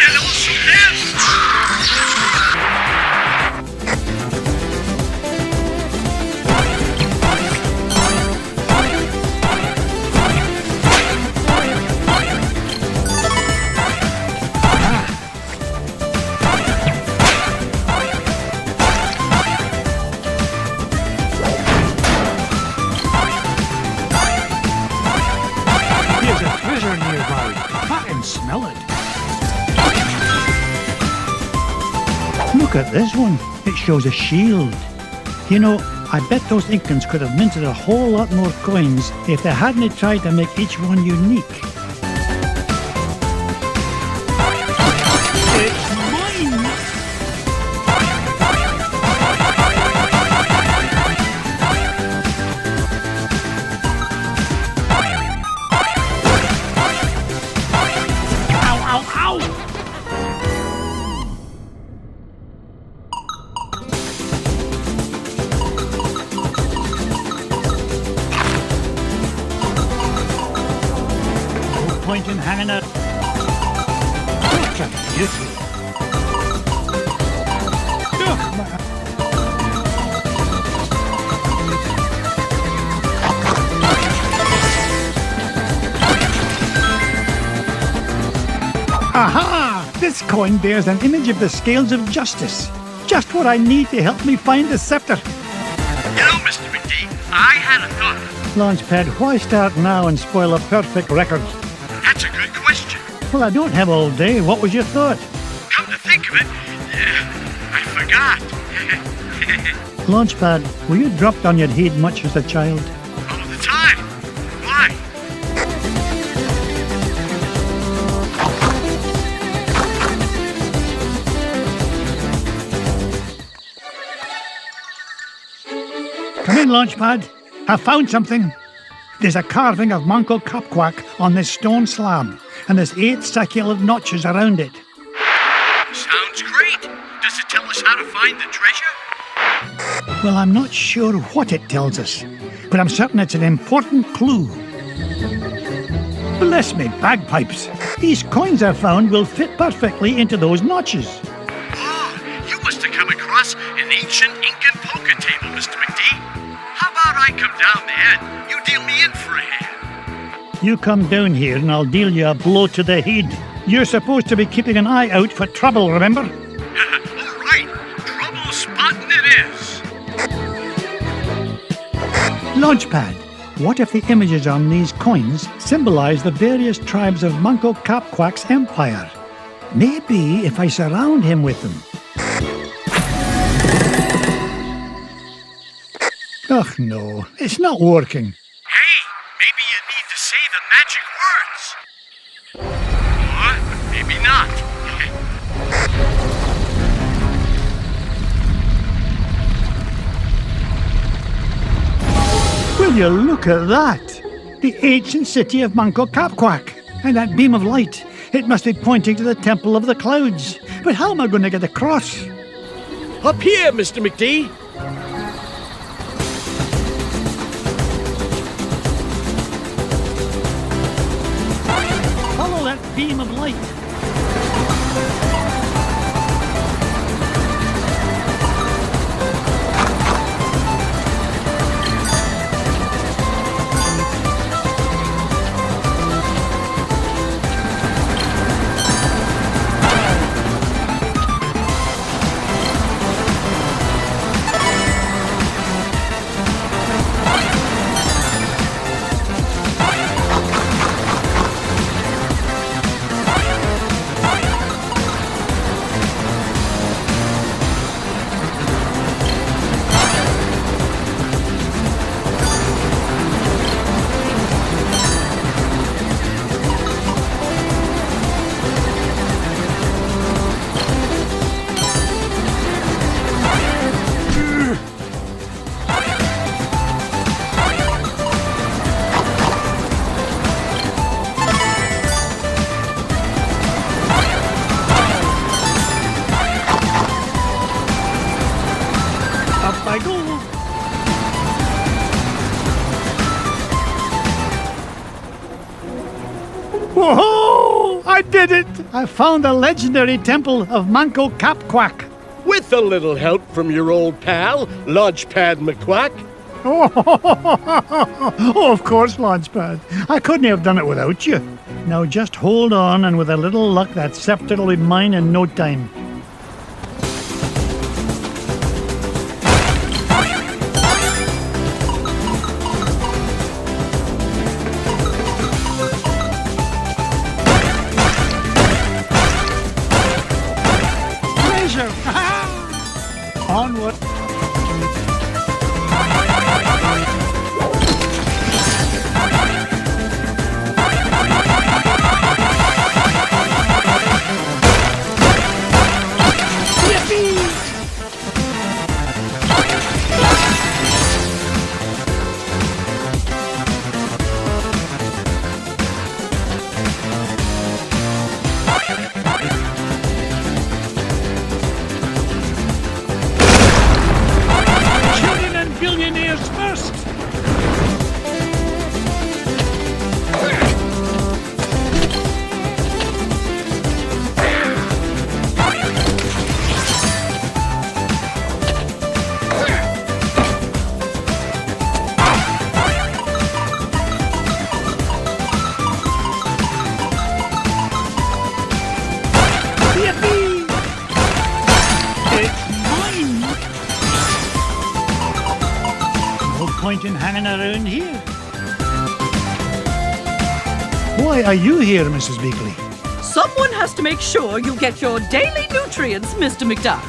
And also them. There's a treasure nearby. I can smell it. Look at this one. It shows a shield. You know, I bet those Incans could have minted a whole lot more coins if they hadn't tried to make each one unique. It's mine! Ow, ow, ow! No point in hanging out. Look at beauty. Ugh, my- Aha! This coin bears an image of the scales of justice. Just what I need to help me find the scepter. You know, Mr. McDee, I had a thought. Launchpad, why start now and spoil a perfect record? That's a good question. Well, I don't have all day. What was your thought? Come to think of it, I forgot. Launchpad, were you dropped on your head much as a child? All the time. Why? Come in, Launchpad. I found something. There's a carving of Muncle Copquack on this stone slab, and there's 8 succulent notches around it. Sounds great. Does it tell us how to find the treasure? Well, I'm not sure what it tells us, but I'm certain it's an important clue. Bless me, bagpipes. These coins I found will fit perfectly into those notches. Oh, you must have come across an ancient Incan poker table, Mr. McDee. How about I come down there and you deal me in for a hand? You come down here and I'll deal you a blow to the head. You're supposed to be keeping an eye out for trouble, remember? All right. Trouble spotting it is. Launchpad, what if the images on these coins symbolize the various tribes of Muncle Copquack's empire? Maybe if I surround him with them. Ugh, no, it's not working. Hey, maybe you need to say the magic words. Or maybe not. Will you look at that? The ancient city of Muncle Copquack. And that beam of light. It must be pointing to the Temple of the Clouds. But how am I going to get across? Up here, Mr. McDee. Follow that beam of light. Whoa! I did it! I found the legendary temple of Manco Capquack. With a little help from your old pal, Launchpad McQuack. Oh, of course, Launchpad. I couldn't have done it without you. Now just hold on, and with a little luck, that scepter will be mine in no time. Treasure! Onward. Children and billionaires first! Yippee! It's mine! No point in hanging around here. Why are you here, Mrs. Beakley? Someone has to make sure you get your daily nutrients, Mr. McDuck.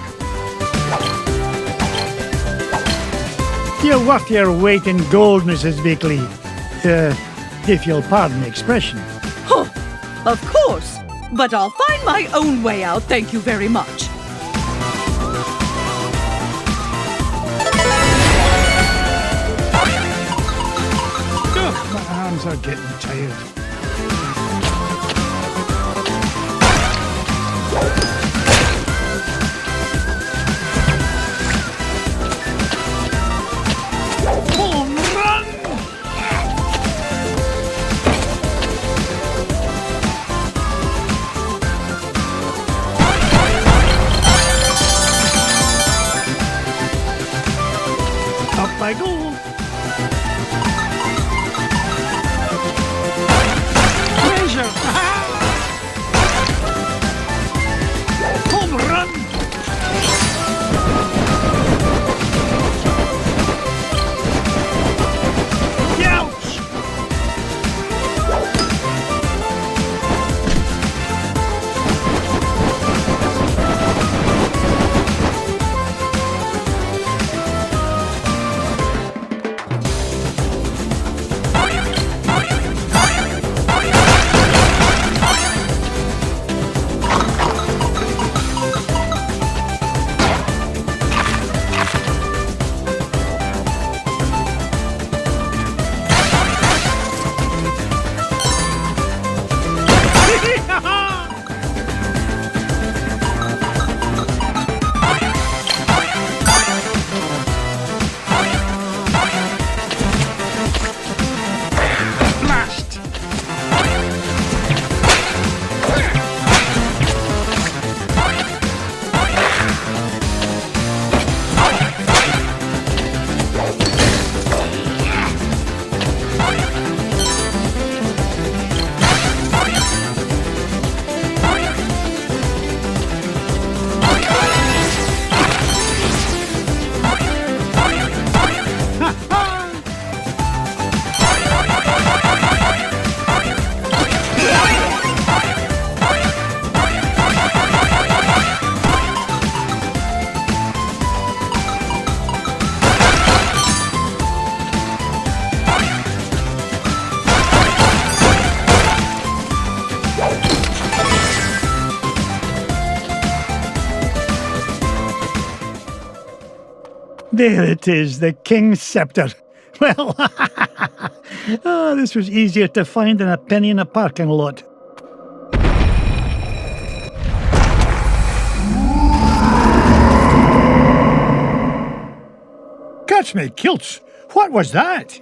You're worth your weight in gold, Mrs. Beakley. If you'll pardon the expression. Huh, of course. But I'll find my own way out, thank you very much. Ugh, my arms are getting tired. Home run! Up I go. Treasure! Home run! Ouch! Blast! There it is, the King's Scepter. Well, this was easier to find than a penny in a parking lot. Catch me kilts! What was that?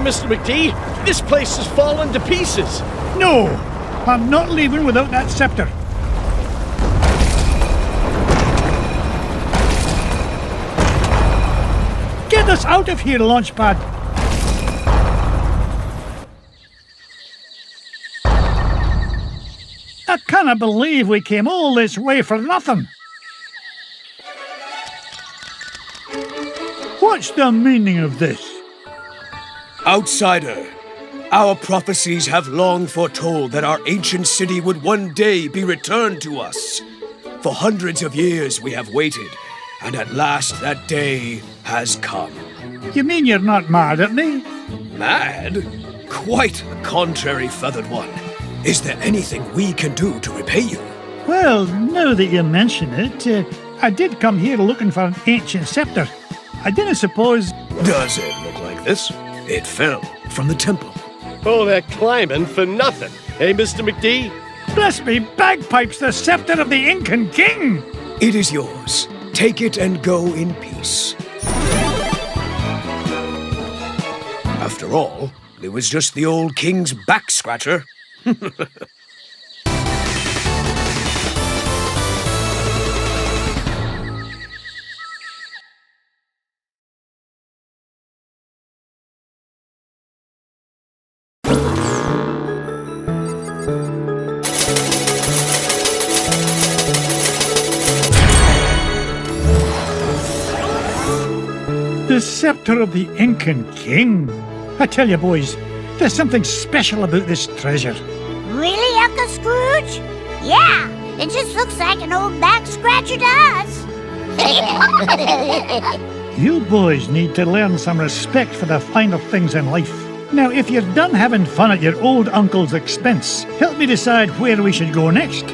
Mr. McD. This place has fallen to pieces. No, I'm not leaving without that scepter. Get us out of here, Launchpad. I can't believe we came all this way for nothing. What's the meaning of this? Outsider, our prophecies have long foretold that our ancient city would one day be returned to us. For hundreds of years we have waited, and at last that day has come. You mean you're not mad at me? Mad? Quite a contrary, Feathered One. Is there anything we can do to repay you? Well, now that you mention it, I did come here looking for an ancient scepter. I didn't suppose... Does it look like this? It fell from the temple. Oh, they're climbing for nothing. Hey, Mr. McD? Bless me bagpipes, the scepter of the Incan king! It is yours. Take it and go in peace. After all, it was just the old king's back scratcher. The scepter of the Incan king. I tell you, boys, there's something special about this treasure. Really, Uncle Scrooge? Yeah, it just looks like an old back scratcher to us. You boys need to learn some respect for the finer things in life. Now, if you're done having fun at your old uncle's expense, help me decide where we should go next.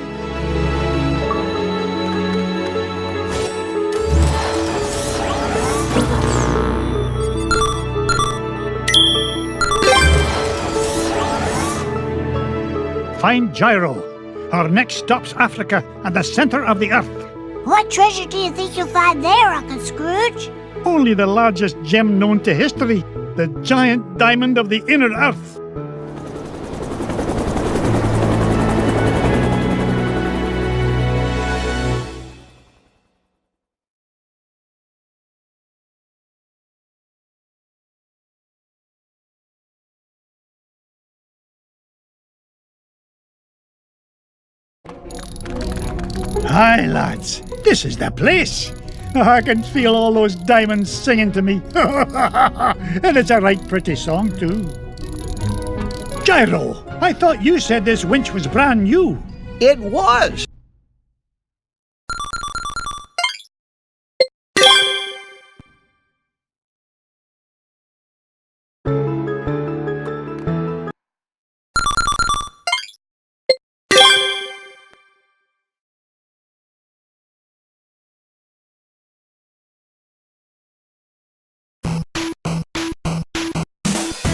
Find Gyro. Our next stop's Africa and the center of the earth. What treasure do you think you'll find there, Uncle Scrooge? Only the largest gem known to history, the giant diamond of the inner earth. Hi, lads. This is the place. I can feel all those diamonds singing to me. And it's a right pretty song, too. Gyro, I thought you said this winch was brand new. It was.